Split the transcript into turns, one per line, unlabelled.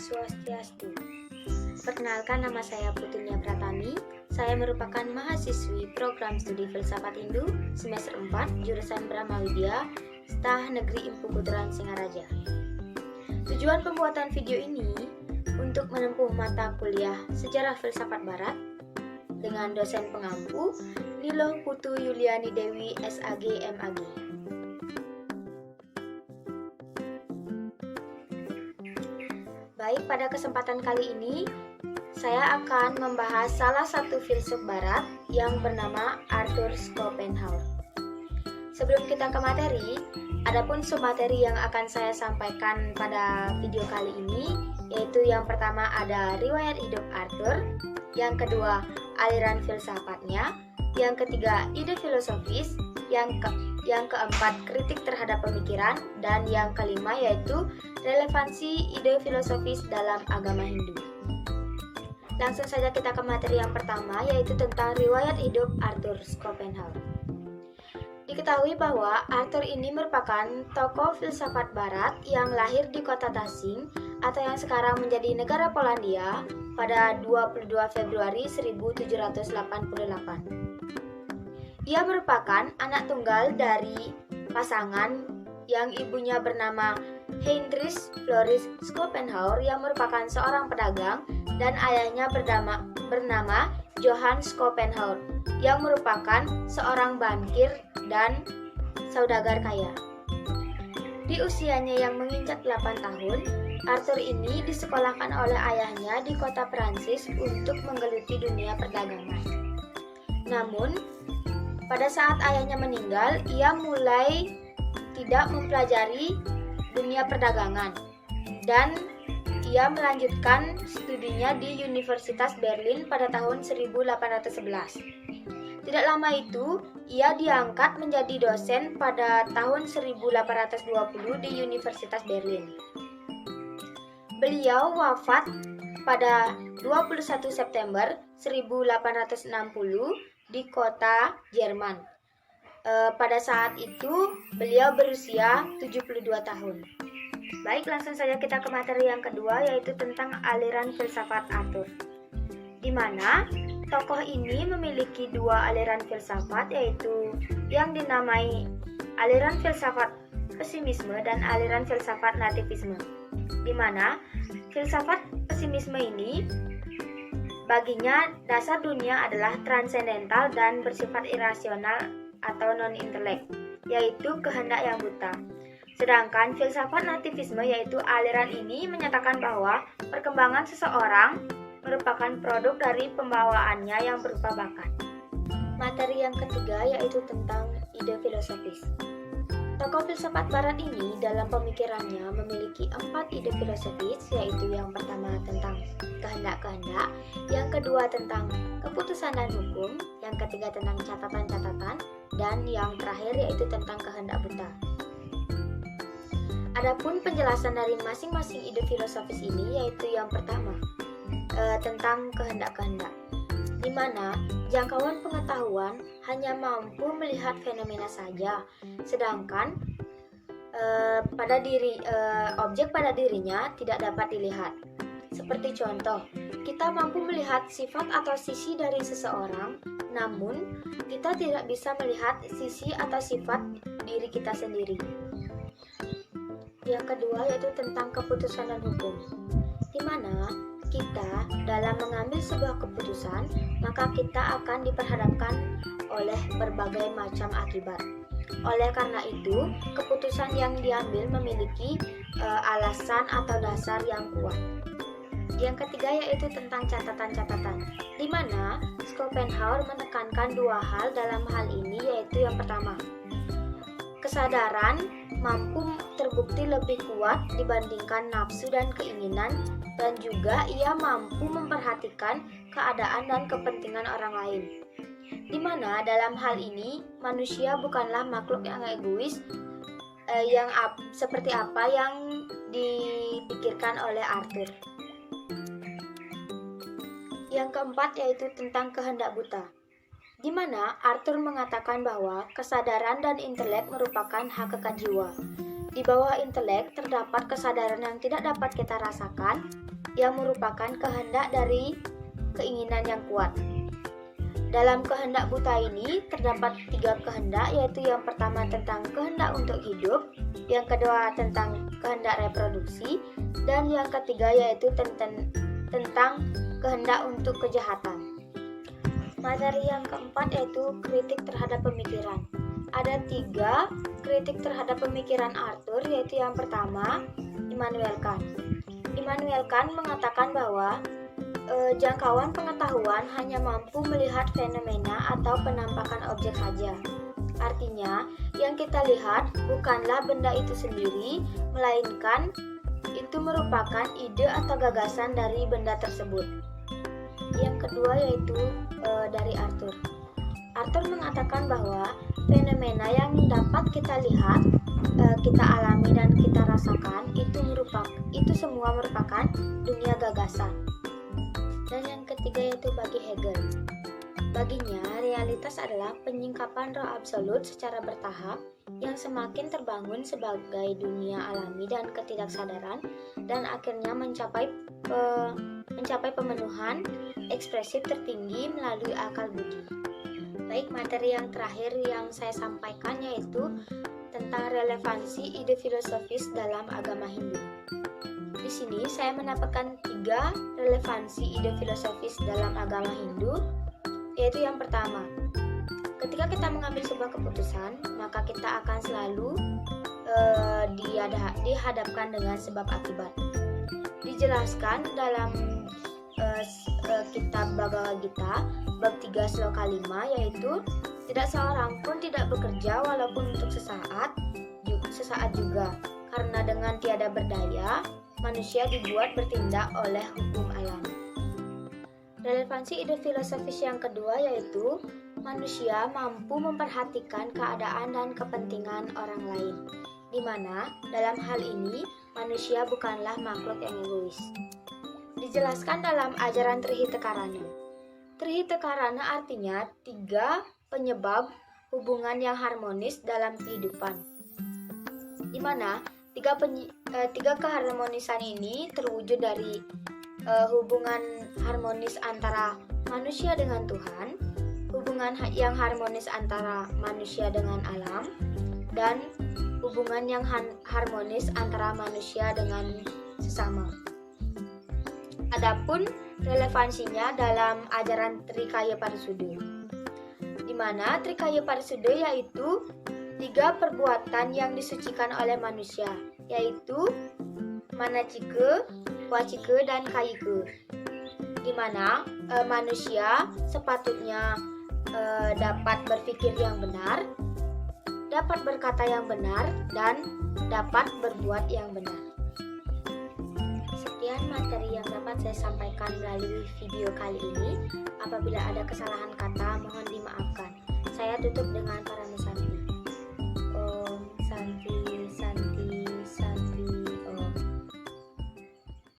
Swastiastu. Perkenalkan, nama saya Putunya Pratami. Saya merupakan mahasiswi program studi Filsafat Hindu semester 4 jurusan Brahma Widya, Stah Negeri Empu Kuturan Singaraja. Tujuan pembuatan video ini untuk menempuh mata kuliah Sejarah Filsafat Barat dengan dosen pengampu Niloh Putu Yuliani Dewi SAG MAG. Baik, pada kesempatan kali ini saya akan membahas salah satu filsuf barat yang bernama Arthur Schopenhauer. Sebelum kita ke materi, adapun submateri yang akan saya sampaikan pada video kali ini, yaitu yang pertama ada riwayat hidup Arthur, yang kedua aliran filsafatnya, yang ketiga ide filosofis, yang keempat kritik terhadap pemikiran, dan yang kelima yaitu relevansi ide filosofis dalam agama Hindu. Langsung saja kita ke materi yang pertama, yaitu tentang riwayat hidup Arthur Schopenhauer. Diketahui bahwa Arthur ini merupakan tokoh filsafat barat yang lahir di kota Tasing atau yang sekarang menjadi negara Polandia pada 22 Februari 1788. Ia merupakan anak tunggal dari pasangan yang ibunya bernama Heinrich Floris Schopenhauer yang merupakan seorang pedagang dan ayahnya bernama Johann Schopenhauer yang merupakan seorang bankir dan saudagar kaya. Di usianya yang menginjak 8 tahun, Arthur ini disekolahkan oleh ayahnya di kota Prancis untuk menggeluti dunia perdagangan. Namun, pada saat ayahnya meninggal, ia mulai tidak mempelajari dunia perdagangan dan ia melanjutkan studinya di Universitas Berlin pada tahun 1811. Tidak lama itu, ia diangkat menjadi dosen pada tahun 1820 di Universitas Berlin. Beliau wafat pada 21 September 1860 di kota Jerman. Pada saat itu, beliau berusia 72 tahun. Baik, langsung saja kita ke materi yang kedua, yaitu tentang aliran filsafat Arthur. Di mana tokoh ini memiliki dua aliran filsafat, yaitu yang dinamai aliran filsafat pesimisme dan aliran filsafat nativisme. Di mana filsafat pesimisme ini baginya dasar dunia adalah transendental dan bersifat irasional atau non-intelek, yaitu kehendak yang buta. Sedangkan filsafat nativisme, yaitu aliran ini menyatakan bahwa perkembangan seseorang merupakan produk dari pembawaannya yang berupa bakat. Materi yang ketiga yaitu tentang ide filosofis. Tokoh filsafat barat ini dalam pemikirannya memiliki 4 ide filosofis, yaitu yang pertama tentang kehendak-kehendak, yang kedua tentang keputusan dan hukum, yang ketiga tentang catatan-catatan, dan yang terakhir yaitu tentang kehendak buta. Adapun penjelasan dari masing-masing ide filosofis ini yaitu yang pertama tentang kehendak-kehendak, di mana jangkauan pengetahuan hanya mampu melihat fenomena saja, sedangkan objek pada dirinya tidak dapat dilihat. Seperti contoh, kita mampu melihat sifat atau sisi dari seseorang, namun kita tidak bisa melihat sisi atau sifat diri kita sendiri. Yang kedua yaitu tentang keputusan dan hukum, di mana kita dalam mengambil sebuah keputusan, maka kita akan diperhadapkan oleh berbagai macam akibat. Oleh karena itu, keputusan yang diambil memiliki alasan atau dasar yang kuat. Yang ketiga yaitu tentang catatan-catatan, di mana Schopenhauer menekankan dua hal dalam hal ini, yaitu yang pertama, kesadaran mampu terbukti lebih kuat dibandingkan nafsu dan keinginan, dan juga ia mampu memperhatikan keadaan dan kepentingan orang lain. Di mana dalam hal ini manusia bukanlah makhluk yang egois seperti apa yang dipikirkan oleh Arthur. Yang keempat yaitu tentang kehendak buta, di mana Arthur mengatakan bahwa kesadaran dan intelek merupakan hakikat jiwa. Di bawah intelek terdapat kesadaran yang tidak dapat kita rasakan, yang merupakan kehendak dari keinginan yang kuat. Dalam kehendak buta ini terdapat 3 kehendak, yaitu yang pertama tentang kehendak untuk hidup, yang kedua tentang kehendak reproduksi, dan yang ketiga yaitu tentang kehendak untuk kejahatan. Materi yang keempat yaitu kritik terhadap pemikiran. Ada 3 kritik terhadap pemikiran Arthur, yaitu yang pertama Immanuel Kant. Immanuel Kant mengatakan bahwa jangkauan pengetahuan hanya mampu melihat fenomena atau penampakan objek saja. Artinya, yang kita lihat bukanlah benda itu sendiri, melainkan itu merupakan ide atau gagasan dari benda tersebut. Yang kedua yaitu dari Arthur. Arthur mengatakan bahwa fenomena yang dapat kita lihat, kita alami dan kita rasakan itu semua merupakan dunia gagasan. Dan yang ketiga yaitu bagi Hegel. Baginya, realitas adalah penyingkapan roh absolut secara bertahap yang semakin terbangun sebagai dunia alami dan ketidaksadaran, dan akhirnya mencapai pemenuhan ekspresif tertinggi melalui akal budi. Baik, materi yang terakhir yang saya sampaikan yaitu tentang relevansi ide filosofis dalam agama Hindu. Di sini saya mendapatkan 3 relevansi ide filosofis dalam agama Hindu, yaitu yang pertama, ketika kita mengambil sebuah keputusan, maka kita akan selalu dihadapkan dengan sebab akibat. Dijelaskan dalam kitab Bhagavad Gita bab 3 sloka 5, yaitu tidak seorang pun tidak bekerja walaupun untuk sesaat juga, karena dengan tiada berdaya manusia dibuat bertindak oleh hukum alam. Relevansi ide filosofis yang kedua yaitu manusia mampu memperhatikan keadaan dan kepentingan orang lain, di mana dalam hal ini manusia bukanlah makhluk yang egois. Dijelaskan dalam ajaran Trihita-karana. Trihita-karana artinya 3 penyebab hubungan yang harmonis dalam kehidupan, di mana 3 keharmonisan ini terwujud dari hubungan harmonis antara manusia dengan Tuhan, hubungan yang harmonis antara manusia dengan alam, dan hubungan yang harmonis antara manusia dengan sesama. Adapun relevansinya dalam ajaran Trikaya Parisuddha, di mana Trikaya Parisuddha yaitu 3 perbuatan yang disucikan oleh manusia, yaitu manacika, wacika, dan kayika, di mana manusia sepatutnya dapat berpikir yang benar, dapat berkata yang benar, dan dapat berbuat yang benar. Sekian materi yang dapat saya sampaikan melalui video kali ini. Apabila ada kesalahan kata, mohon dimaafkan. Saya tutup dengan